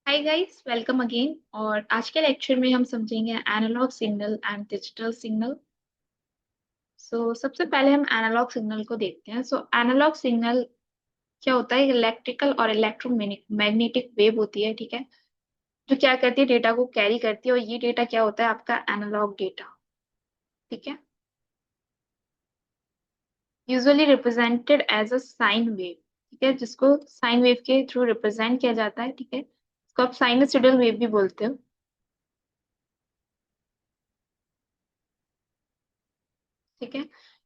Hi guys, welcome again. और आज के लेक्चर में हम समझेंगे analogue signal and digital signal. सबसे पहले हम एनालॉग सिग्नल को देखते हैं। एनालॉग सिग्नल क्या होता है? इलेक्ट्रिकल और इलेक्ट्रोमैग्नेटिक वेव होती है, ठीक है, जो क्या करती है, डेटा को कैरी करती है। और ये डेटा क्या होता है? आपका एनालॉग डेटा, ठीक है, usually represented as a sine wave, ठीक है, जिसको साइन वेव के थ्रू रिप्रेजेंट किया जाता है, ठीक है। इसको आप साइनसोइडल वेव भी बोलते हो, ठीक है।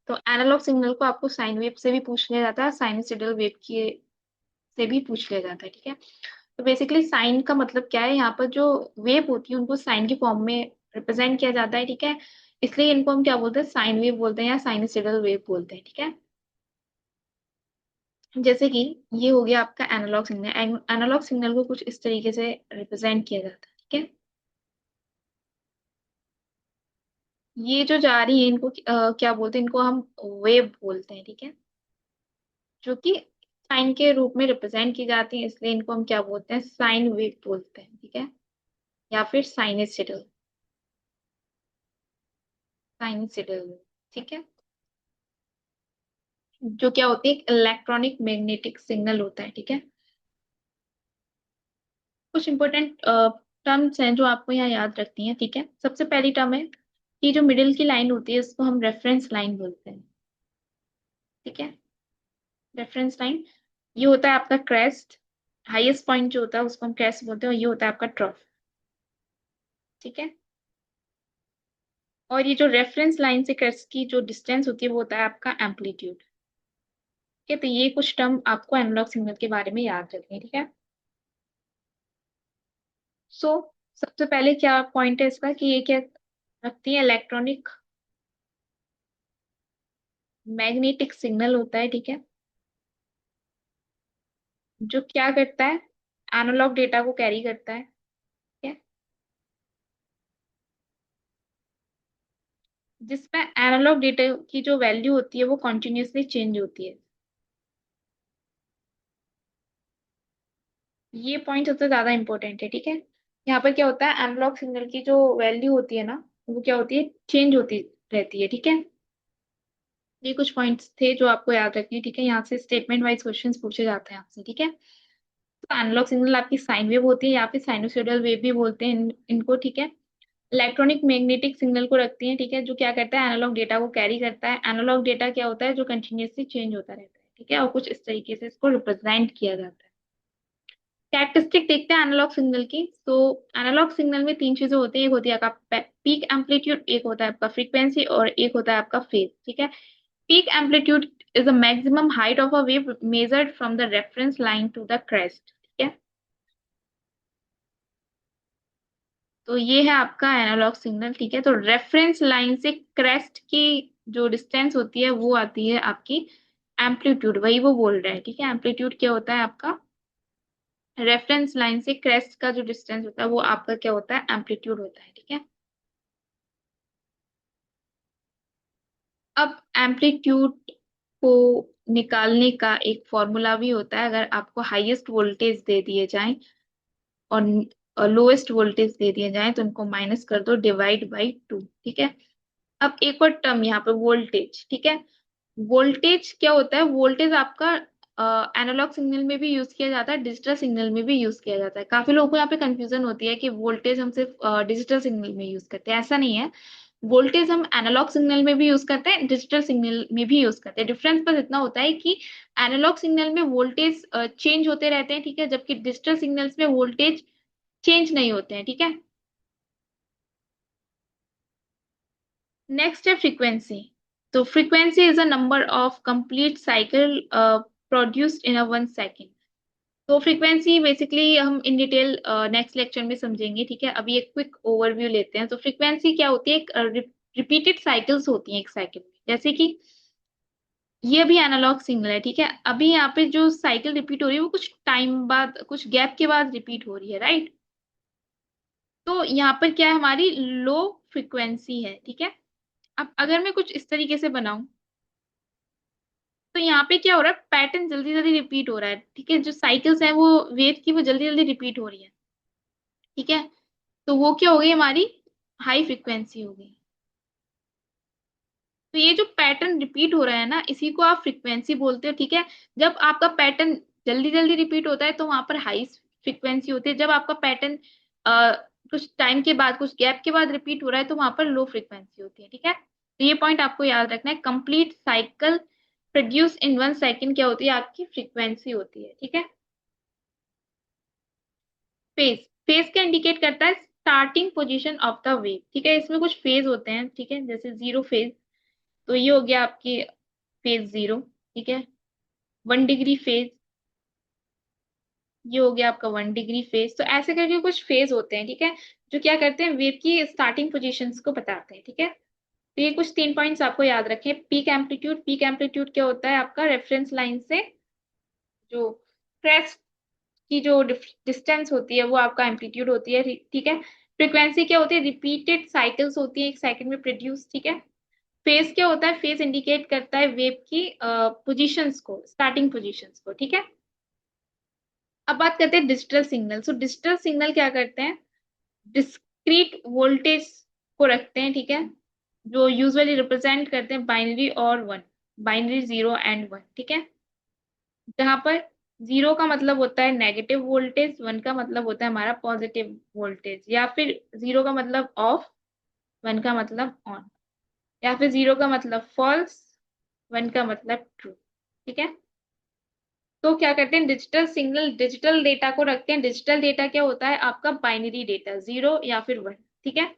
तो एनालॉग सिग्नल को आपको साइन वेव से भी पूछ लिया जाता है, साइनसॉइडल वेव की से भी पूछ लिया जाता है, ठीक है। तो बेसिकली साइन का मतलब क्या है? यहाँ पर जो वेव होती है उनको साइन के फॉर्म में रिप्रेजेंट किया जाता है, ठीक है। इसलिए इनको हम क्या बोलते हैं? साइन वेव बोलते हैं या साइनसॉइडल वेव बोलते हैं, ठीक है। जैसे कि ये हो गया आपका एनालॉग सिग्नल। एनालॉग सिग्नल को कुछ इस तरीके से रिप्रेजेंट किया जाता है, ठीक है। ये जो जा रही है इनको क्या बोलते हैं? इनको हम वेव बोलते हैं, ठीक है, जो कि साइन के रूप में रिप्रेजेंट की जाती है, इसलिए इनको हम क्या बोलते हैं? साइन वेव बोलते हैं, ठीक है, या फिर साइनसॉइडल, साइनसॉइडल वेव, ठीक है। जो क्या होती है? इलेक्ट्रॉनिक मैग्नेटिक सिग्नल होता है, ठीक है। कुछ इंपॉर्टेंट टर्म्स हैं जो आपको यहाँ याद रखती हैं, ठीक है। सबसे पहली टर्म है कि जो मिडिल की लाइन होती है उसको हम रेफरेंस लाइन बोलते हैं, ठीक है। रेफरेंस लाइन, ये होता है आपका क्रेस्ट, हाईएस्ट पॉइंट जो होता है उसको हम क्रेस्ट बोलते हैं, और ये होता है आपका ट्रफ, ठीक है। और ये जो रेफरेंस लाइन से क्रेस्ट की जो डिस्टेंस होती है वो होता है आपका एम्पलीट्यूड, ठीक है। तो ये कुछ टर्म आपको एनालॉग सिग्नल के बारे में याद रखनी है, ठीक है। सो सबसे पहले क्या पॉइंट है इसका कि ये क्या रखती है? इलेक्ट्रॉनिक मैग्नेटिक सिग्नल होता है, ठीक है, जो क्या करता है? एनालॉग डेटा को कैरी करता है, ठीक है, जिसमें एनालॉग डेटा की जो वैल्यू होती है वो कॉन्टिन्यूसली चेंज होती है। ये पॉइंट सबसे ज्यादा इंपॉर्टेंट है, ठीक है। यहाँ पर क्या होता है? एनालॉग सिग्नल की जो वैल्यू होती है ना, वो क्या होती है? चेंज होती रहती है, ठीक है। ये कुछ पॉइंट्स थे जो आपको याद रखने हैं, ठीक है। यहाँ से स्टेटमेंट वाइज क्वेश्चंस पूछे जाते हैं आपसे, ठीक है। तो एनालॉग सिग्नल आपकी साइन वेव होती है या फिर साइनोसॉइडल वेव भी बोलते हैं इनको, ठीक है। इलेक्ट्रॉनिक मैग्नेटिक सिग्नल को रखती है, ठीक है, जो क्या करता है? एनालॉग डेटा को कैरी करता है। एनालॉग डेटा क्या होता है? जो कंटिन्यूसली चेंज होता रहता है, ठीक है, और कुछ इस तरीके से इसको रिप्रेजेंट किया जाता है। कैरेक्टरिस्टिक देखते हैं एनालॉग सिग्नल की। तो एनालॉग सिग्नल में तीन चीजें होती है। एक होती है आपका पीक एम्पलीट्यूड, एक होता है आपका फ्रीक्वेंसी, और एक होता है आपका फेज, ठीक है। Peak amplitude is the maximum height of a wave measured from the reference line to the crest, ठीक है। तो ये है आपका एनालॉग सिग्नल, ठीक है। तो रेफरेंस लाइन से क्रेस्ट की जो डिस्टेंस होती है वो आती है आपकी एम्पलीट्यूड, वही वो बोल रहा है, ठीक है। एम्पलीट्यूड क्या होता है आपका? रेफरेंस लाइन से क्रेस्ट का जो डिस्टेंस होता है वो आपका क्या होता है? एम्पलीट्यूड होता है, ठीक है। अब एम्पलीट्यूड को निकालने का एक फॉर्मूला भी होता है। अगर आपको हाईएस्ट वोल्टेज दे दिए जाए और लोएस्ट वोल्टेज दे दिए जाए तो उनको माइनस कर दो, डिवाइड बाई टू, ठीक है। अब एक और टर्म यहाँ पे वोल्टेज, ठीक है। वोल्टेज क्या होता है? वोल्टेज आपका एनालॉग सिग्नल में भी यूज किया जाता है, डिजिटल सिग्नल में भी यूज किया जाता है। काफी लोगों को यहाँ पे कंफ्यूजन होती है कि वोल्टेज हम सिर्फ डिजिटल सिग्नल में यूज करते हैं, ऐसा नहीं है। वोल्टेज हम एनालॉग सिग्नल में भी यूज करते हैं, डिजिटल सिग्नल में भी यूज करते हैं। डिफरेंस बस इतना होता है कि एनालॉग सिग्नल में वोल्टेज चेंज होते रहते हैं, ठीक है, जबकि डिजिटल सिग्नल्स में वोल्टेज चेंज नहीं होते हैं, ठीक है। नेक्स्ट है फ्रीक्वेंसी। तो frequency is a number of complete cycle produced in a 1 second. तो फ्रीक्वेंसी बेसिकली हम इन डिटेल नेक्स्ट लेक्चर में समझेंगे, ठीक है। अभी एक क्विक ओवरव्यू लेते हैं। तो फ्रीक्वेंसी क्या होती है? रिपीटेड साइकिल्स होती हैं एक साइकिल में। जैसे कि ये भी एनालॉग सिग्नल है, ठीक है। अभी यहाँ पे जो साइकिल रिपीट हो रही है वो कुछ टाइम बाद, कुछ गैप के बाद रिपीट हो रही है, राइट। तो यहाँ पर क्या है? हमारी लो फ्रीक्वेंसी है, ठीक है। अब अगर मैं कुछ इस तरीके से बनाऊं तो यहाँ पे क्या हो रहा है? पैटर्न जल्दी जल्दी रिपीट हो रहा है, ठीक है। जो साइकिल्स है वो वेव की वो जल्दी जल्दी रिपीट हो रही है। ठीक है, तो वो क्या हो गई हमारी हाई फ्रिक्वेंसी हो गई। तो ये जो पैटर्न रिपीट हो रहा है ना, इसी को आप फ्रिक्वेंसी बोलते हो। ठीक है, जब आपका पैटर्न जल्दी जल्दी रिपीट होता है तो वहां पर हाई फ्रिक्वेंसी होती है। जब आपका पैटर्न कुछ टाइम के बाद, कुछ गैप के बाद रिपीट हो रहा है तो वहां पर लो फ्रिक्वेंसी होती है। ठीक है, तो ये पॉइंट आपको याद रखना है। Complete cycle produce in 1 second क्या होती है, आपकी फ्रिक्वेंसी होती है। ठीक है, फेज, फेज क्या इंडिकेट करता है, starting position of the wave. ठीक है, इसमें कुछ फेज होते हैं। ठीक है, जैसे जीरो फेज, तो ये हो गया आपकी फेज जीरो। ठीक है, 1 डिग्री फेज, ये हो गया आपका 1 डिग्री फेज। तो ऐसे करके कुछ फेज होते हैं। ठीक है, जो क्या करते हैं, वेव की स्टार्टिंग पोजीशंस को बताते हैं। ठीक है, तो ये कुछ 3 पॉइंट्स आपको याद रखें। पीक एम्पलीट्यूड, पीक एम्पलीट्यूड क्या होता है, आपका रेफरेंस लाइन से जो क्रेस्ट की जो डिस्टेंस होती है वो आपका एम्पलीट्यूड होती है। ठीक है, फ्रीक्वेंसी क्या होती है, रिपीटेड साइकिल्स होती है 1 सेकंड में प्रोड्यूस। ठीक है, फेज क्या होता है, फेज इंडिकेट करता है वेव की पोजीशंस को, स्टार्टिंग पोजीशंस को। ठीक है, अब बात करते हैं digital signal. So digital signal क्या करते हैं, डिस्क्रीट वोल्टेज को रखते हैं। ठीक है, जो यूजुअली रिप्रेजेंट करते हैं बाइनरी और one, binary zero and one. ठीक है, जहां पर जीरो का मतलब होता है नेगेटिव वोल्टेज, वन का मतलब होता है हमारा पॉजिटिव वोल्टेज, या फिर जीरो का मतलब ऑफ, वन का मतलब ऑन, या फिर जीरो का मतलब फॉल्स, वन का मतलब ट्रू। ठीक है, तो क्या करते हैं, डिजिटल सिग्नल डिजिटल डेटा को रखते हैं। डिजिटल डेटा क्या होता है, आपका बाइनरी डेटा, जीरो या फिर वन। ठीक है,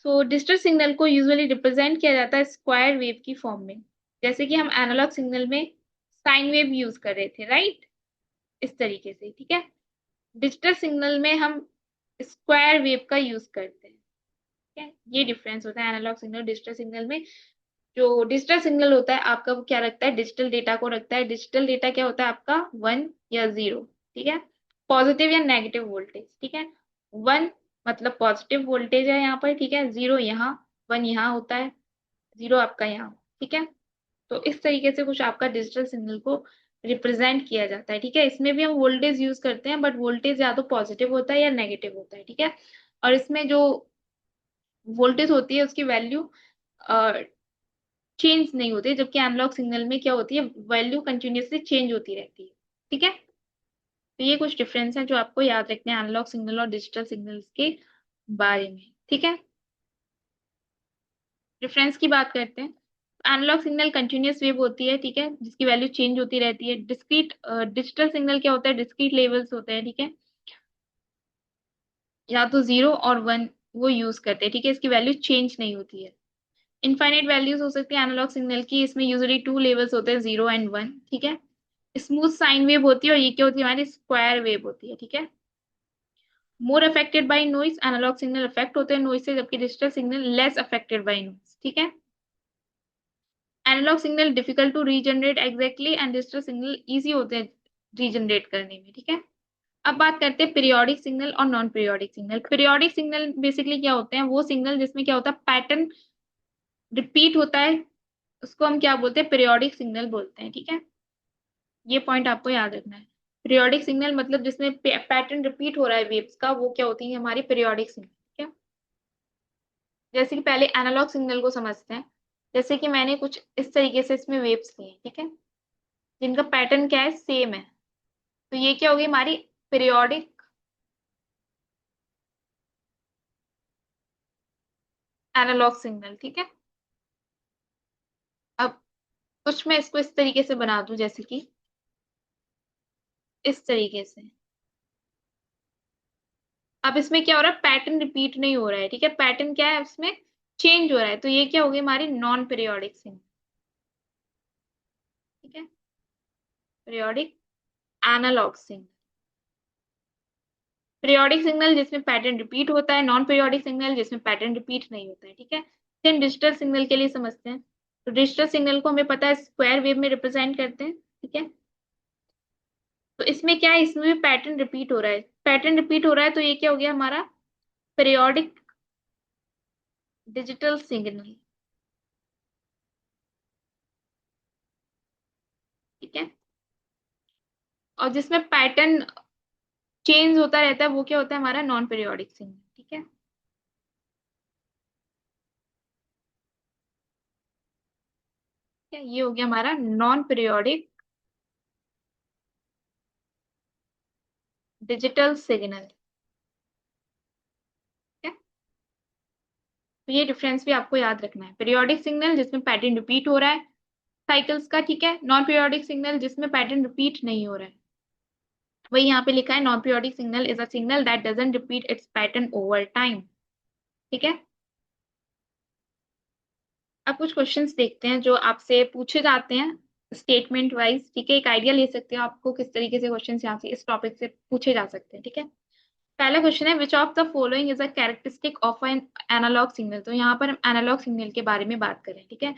सो डिजिटल सिग्नल को यूजुअली रिप्रेजेंट किया जाता है स्क्वायर वेव की फॉर्म में। जैसे कि हम एनालॉग सिग्नल में साइन वेव यूज कर रहे थे, राइट, इस तरीके से। ठीक है, डिजिटल सिग्नल में हम स्क्वायर वेव का यूज करते हैं। ठीक है, ये डिफरेंस होता है एनालॉग सिग्नल डिजिटल सिग्नल में। जो डिजिटल सिग्नल होता है आपका, वो क्या रखता है, डिजिटल डेटा को रखता है। डिजिटल डेटा क्या होता है आपका, वन या जीरो। ठीक है, पॉजिटिव या नेगेटिव वोल्टेज। ठीक है, वन मतलब पॉजिटिव वोल्टेज है यहाँ पर। ठीक है, जीरो यहाँ, वन यहाँ होता है, जीरो आपका यहाँ। ठीक है, तो इस तरीके से कुछ आपका डिजिटल सिग्नल को रिप्रेजेंट किया जाता है। ठीक है, इसमें भी हम वोल्टेज यूज करते हैं, बट वोल्टेज या तो पॉजिटिव होता है या नेगेटिव होता है। ठीक है, और इसमें जो वोल्टेज होती है उसकी वैल्यू चेंज नहीं होती है, जबकि एनालॉग सिग्नल में क्या होती है, वैल्यू कंटिन्यूअसली चेंज होती रहती है। ठीक है, तो ये कुछ डिफरेंस है जो आपको याद रखने हैं एनालॉग सिग्नल और डिजिटल सिग्नल्स के बारे में। ठीक है, डिफरेंस की बात करते हैं। एनालॉग सिग्नल कंटिन्यूअस वेव होती है। ठीक है, जिसकी वैल्यू चेंज होती रहती है। डिस्क्रीट डिजिटल सिग्नल क्या होता है, डिस्क्रीट लेवल्स होते हैं। ठीक है, या तो जीरो और वन वो यूज करते हैं। ठीक है, इसकी वैल्यू चेंज नहीं होती है। इनफाइनाइट वैल्यूज हो सकती है एनालॉग सिग्नल की, इसमें यूजुअली 2 लेवल्स होते हैं, जीरो एंड वन। ठीक है, स्मूथ साइन वेव होती है, और ये क्या होती है, हमारी स्क्वायर वेव होती है। ठीक है, more affected by noise, analogue signal affect होते हैं नॉइज से, जबकि digital signal less affected by noise. ठीक है, analogue signal difficult to regenerate exactly, and digital signal easy होते हैं रीजनरेट करने में। ठीक है, अब बात करते हैं पीरियोडिक सिग्नल और non periodic signal. Periodic signal basically क्या होते हैं, वो सिग्नल जिसमें क्या होता है, पैटर्न रिपीट होता है, उसको हम क्या बोलते हैं, पीरियोडिक सिग्नल बोलते हैं। ठीक है, ये पॉइंट आपको याद रखना है। पीरियोडिक सिग्नल मतलब जिसमें पैटर्न रिपीट हो रहा है वेव्स का, वो क्या होती है, हमारी पीरियोडिक सिग्नल। ठीक है, जैसे कि पहले एनालॉग सिग्नल को समझते हैं। जैसे कि मैंने कुछ इस तरीके से इसमें वेव्स ली हैं। ठीक है, जिनका पैटर्न क्या है, सेम है, तो ये क्या होगी, हमारी पीरियोडिक एनालॉग सिग्नल। ठीक है, अब कुछ मैं इसको इस तरीके से बना दूं, जैसे कि इस तरीके से। अब इसमें क्या हो रहा है, पैटर्न रिपीट नहीं हो रहा है। ठीक है, पैटर्न क्या है उसमें, चेंज हो रहा है, तो ये क्या होगी, हमारी नॉन पीरियोडिक सिग्नल। ठीक है, periodic analogue signal. Periodic signal जिसमें पैटर्न रिपीट होता है, नॉन पीरियोडिक सिग्नल जिसमें पैटर्न रिपीट नहीं होता है। ठीक है, सेम डिजिटल सिग्नल के लिए समझते हैं। तो डिजिटल सिग्नल को हमें पता है स्क्वायर वेव में रिप्रेजेंट करते हैं। ठीक है, तो इसमें क्या है, इसमें भी पैटर्न रिपीट हो रहा है, पैटर्न रिपीट हो रहा है, तो ये क्या हो गया हमारा पीरियोडिक डिजिटल सिग्नल। ठीक है, और जिसमें पैटर्न चेंज होता रहता है वो क्या होता है हमारा नॉन पीरियोडिक सिग्नल, ठीक है। क्या ये हो गया हमारा नॉन पीरियोडिक डिजिटल सिग्नल। तो ये डिफरेंस भी आपको याद रखना है, पीरियोडिक सिग्नल जिसमें पैटर्न रिपीट हो रहा है साइकिल्स का, ठीक है, नॉन पीरियोडिक सिग्नल जिसमें पैटर्न रिपीट नहीं हो रहा है। वही यहाँ पे लिखा है non periodic signal is a signal that doesn't repeat it's pattern over time, ठीक है। अब कुछ क्वेश्चंस देखते हैं जो आपसे पूछे जाते हैं स्टेटमेंट वाइज, ठीक है। एक आइडिया ले सकते हो आपको किस तरीके से क्वेश्चंस यहाँ से इस टॉपिक से पूछे जा सकते हैं, ठीक है। पहला क्वेश्चन है which of the following is a characteristic of an analogue signal. तो यहाँ पर हम एनालॉग सिग्नल के बारे में बात करें, ठीक है।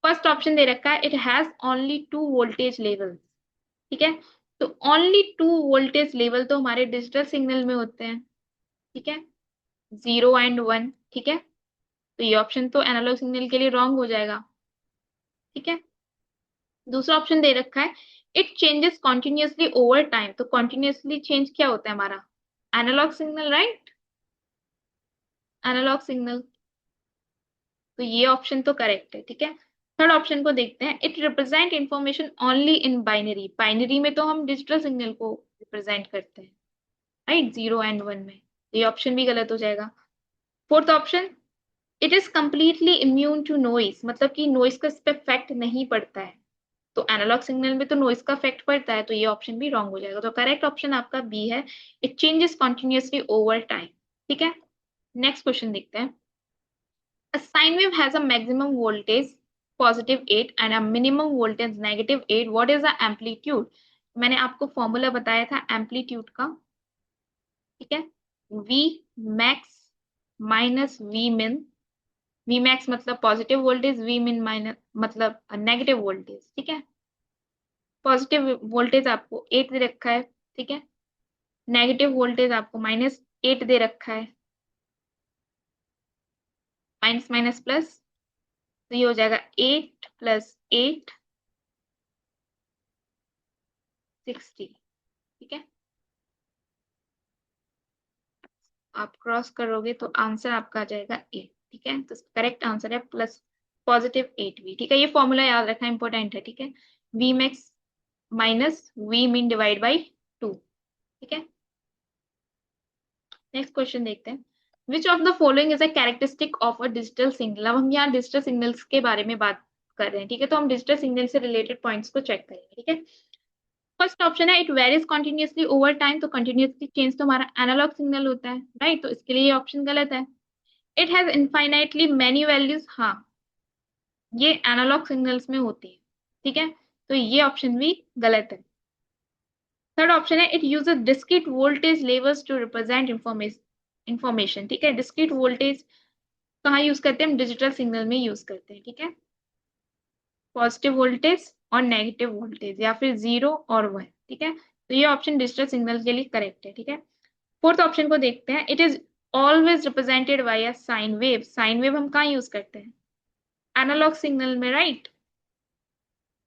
फर्स्ट ऑप्शन दे रखा है it has only two voltage level, ठीक है। तो ओनली टू वोल्टेज लेवल तो हमारे डिजिटल सिग्नल में होते हैं, ठीक है, 0 और 1, ठीक है। तो ये ऑप्शन तो एनालॉग सिग्नल के लिए रॉन्ग हो जाएगा, ठीक है। दूसरा ऑप्शन दे रखा है it changes continuously over time. तो कॉन्टिन्यूसली चेंज क्या होता है हमारा analogue signal, right, analogue signal. तो ये ऑप्शन तो करेक्ट है, ठीक है। थर्ड ऑप्शन को देखते हैं it represent information only in binary. Binary में तो हम डिजिटल सिग्नल को रिप्रेजेंट करते हैं, राइट, 0 और 1 में। ये ऑप्शन भी गलत हो जाएगा। Fourth option it is completely immune to noise, मतलब कि नॉइस का इस पे इफेक्ट नहीं पड़ता है। तो एनालॉग सिग्नल में तो नॉइस का इफेक्ट पड़ता है, तो ये ऑप्शन भी रॉन्ग हो जाएगा। तो करेक्ट ऑप्शन आपका बी है, it changes continuously over time, ठीक है। नेक्स्ट क्वेश्चन देखते हैं। A sine wave has a maximum voltage +8 and a minimum voltage -8. What is the amplitude? मैंने आपको फॉर्मूला बताया था एम्पलीट्यूड का, ठीक है। V मैक्स माइनस V मिन। V मैक्स मतलब पॉजिटिव वोल्टेज, V मिन माइनस मतलब नेगेटिव वोल्टेज, ठीक है। पॉजिटिव वोल्टेज आपको 8 दे रखा है, ठीक है। नेगेटिव वोल्टेज आपको -8 दे रखा है। माइनस माइनस प्लस, तो ये हो जाएगा 8 + 8 60, ठीक है। आप क्रॉस करोगे तो आंसर आपका आ जाएगा 8, ठीक है। तो करेक्ट आंसर है प्लस +8V, ठीक है। ये फॉर्मूला याद रखना इंपॉर्टेंट है, ठीक है। वी मैक्स माइनस वी मिन डिवाइड बाई 2, ठीक है। नेक्स्ट क्वेश्चन देखते हैं विच of the following is a characteristic of a digital signal. अब हम यहाँ डिजिटल सिग्नल्स के बारे में बात कर रहे हैं, ठीक है। तो हम डिजिटल सिग्नल से रिलेटेड पॉइंट्स को चेक करेंगे, ठीक है। फर्स्ट ऑप्शन है it varies continuously over time. तो कंटिन्यूसली चेंज तो हमारा एनालॉग सिग्नल होता है, राइट, तो इसके लिए ये ऑप्शन गलत है। It has infinitely many values, हाँ, ये एनालॉग सिग्नल्स में होती है, ठीक है। तो ये ऑप्शन भी गलत है। थर्ड ऑप्शन है it uses discrete voltage levels to represent information, ठीक है। डिस्क्रीट वोल्टेज कहाँ यूज करते हैं हम डिजिटल सिग्नल में यूज करते हैं, ठीक है। पॉजिटिव वोल्टेज और नेगेटिव वोल्टेज या फिर 0 और 1, ठीक है। तो ये ऑप्शन डिजिटल सिग्नल के लिए करेक्ट है, ठीक है। फोर्थ ऑप्शन को देखते हैं it is always represented by a sine wave. Sine wave हम कहाँ यूज करते हैं एनालॉग सिग्नल में, राइट।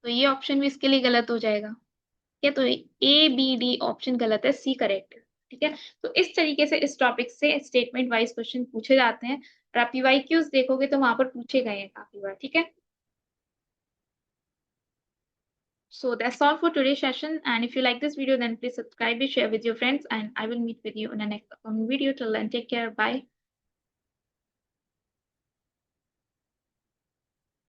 तो ये ऑप्शन भी इसके लिए गलत हो जाएगा, ठीक है। तो A B D ऑप्शन गलत है, सी करेक्ट है, ठीक है। तो इस तरीके से इस टॉपिक से स्टेटमेंट वाइज क्वेश्चन पूछे जाते हैं और आप पीवाईक्यूज देखोगे तो वहां पर पूछे गए हैं काफी बार, ठीक है। So that's all for today's session. And if you like this video, then please subscribe it, share with your friends, and I will meet with you in the next upcoming video. Till then, take care. Bye.